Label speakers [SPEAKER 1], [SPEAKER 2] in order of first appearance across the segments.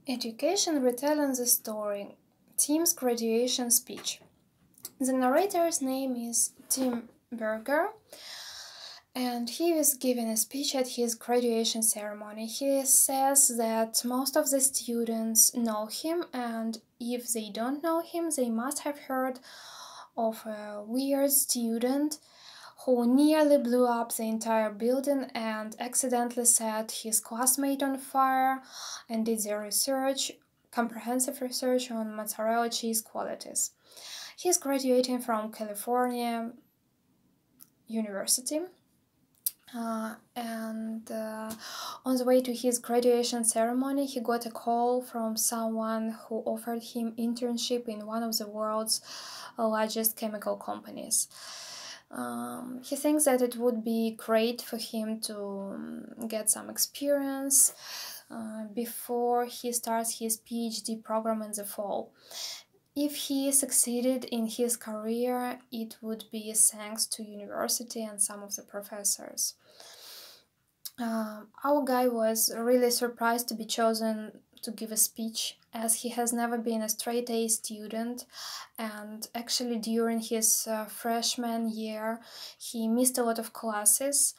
[SPEAKER 1] Education retelling the story. Tim's graduation speech. The narrator's name is Tim Berger, and he was giving a speech at his graduation ceremony. He says that most of the students know him, and if they don't know him, they must have heard of a weird student who nearly blew up the entire building and accidentally set his classmate on fire and did the research, comprehensive research on mozzarella cheese qualities. He's graduating from California University. And on the way to his graduation ceremony, he got a call from someone who offered him internship in one of the world's largest chemical companies. He thinks that it would be great for him to get some experience before he starts his PhD program in the fall. If he succeeded in his career, it would be thanks to university and some of the professors. Our guy was really surprised to be chosen to give a speech, as he has never been a straight A student, and actually during his freshman year he missed a lot of classes,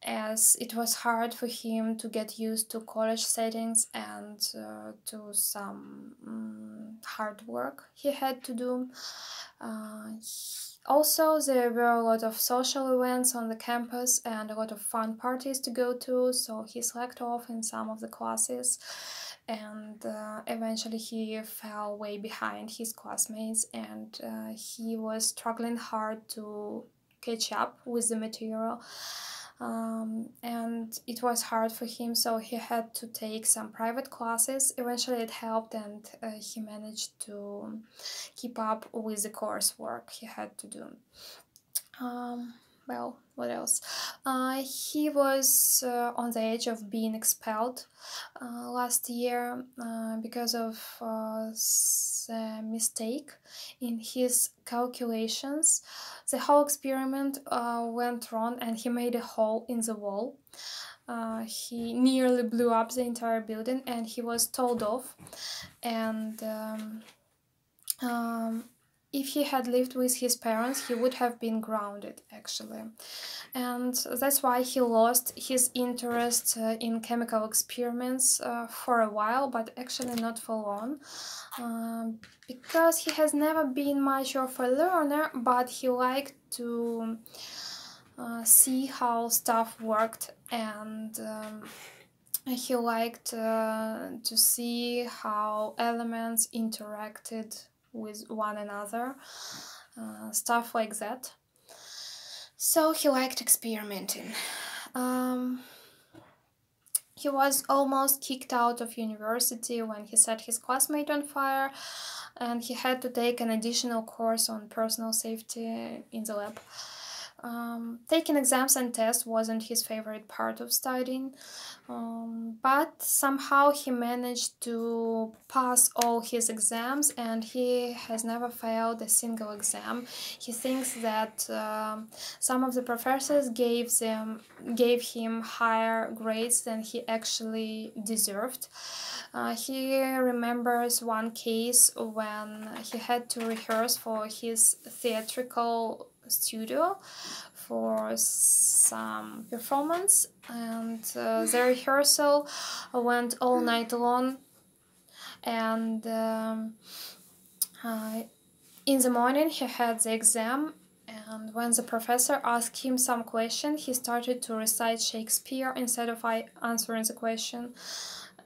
[SPEAKER 1] as it was hard for him to get used to college settings and to some hard work he had to do. Also, there were a lot of social events on the campus and a lot of fun parties to go to, so he slacked off in some of the classes, and eventually he fell way behind his classmates, and he was struggling hard to catch up with the material. And it was hard for him, so he had to take some private classes. Eventually it helped, and he managed to keep up with the coursework he had to do. Well, what else? He was on the edge of being expelled last year because of the mistake in his calculations. The whole experiment went wrong, and he made a hole in the wall. He nearly blew up the entire building, and he was told off. And if he had lived with his parents, he would have been grounded, actually. And that's why he lost his interest in chemical experiments for a while, but actually not for long, because he has never been much of a learner, but he liked to see how stuff worked, and he liked to see how elements interacted with one another, stuff like that. So he liked experimenting. He was almost kicked out of university when he set his classmate on fire, and he had to take an additional course on personal safety in the lab. Taking exams and tests wasn't his favorite part of studying, but somehow he managed to pass all his exams, and he has never failed a single exam. He thinks that some of the professors gave him higher grades than he actually deserved. He remembers one case when he had to rehearse for his theatrical studio for some performance, and the rehearsal went all night long, and in the morning he had the exam, and when the professor asked him some question, he started to recite Shakespeare instead of answering the question.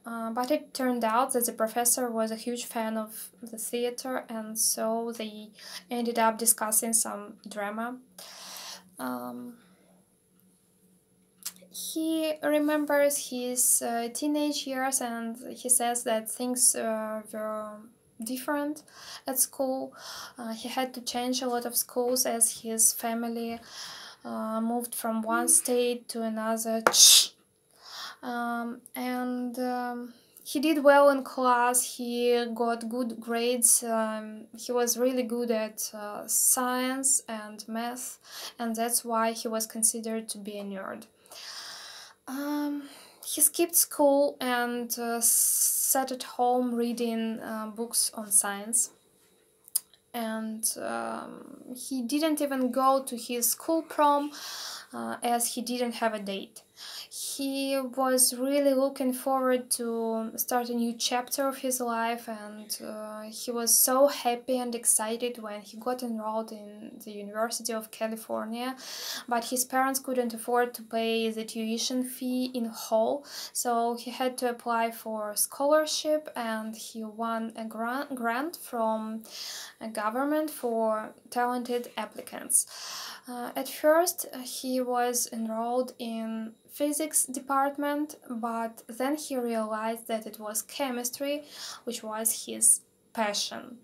[SPEAKER 1] But it turned out that the professor was a huge fan of the theater, and so they ended up discussing some drama. He remembers his teenage years, and he says that things were different at school. He had to change a lot of schools as his family moved from one state to another. He did well in class, he got good grades, he was really good at science and math, and that's why he was considered to be a nerd. He skipped school and sat at home reading books on science. And he didn't even go to his school prom as he didn't have a date. He was really looking forward to start a new chapter of his life, and he was so happy and excited when he got enrolled in the University of California, but his parents couldn't afford to pay the tuition fee in whole, so he had to apply for a scholarship, and he won a grant from a government for talented applicants. At first, he was enrolled in physics department, but then he realized that it was chemistry, which was his passion.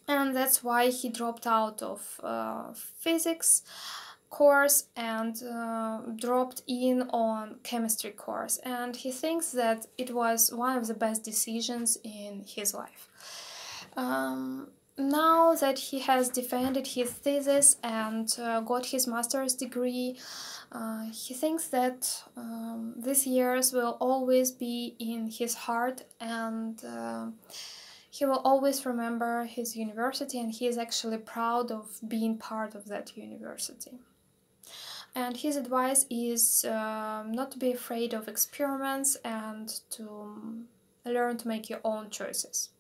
[SPEAKER 1] And that's why he dropped out of physics course and dropped in on chemistry course, and he thinks that it was one of the best decisions in his life. Now that he has defended his thesis and got his master's degree, he thinks that these years will always be in his heart, and he will always remember his university, and he is actually proud of being part of that university. And his advice is not to be afraid of experiments and to learn to make your own choices.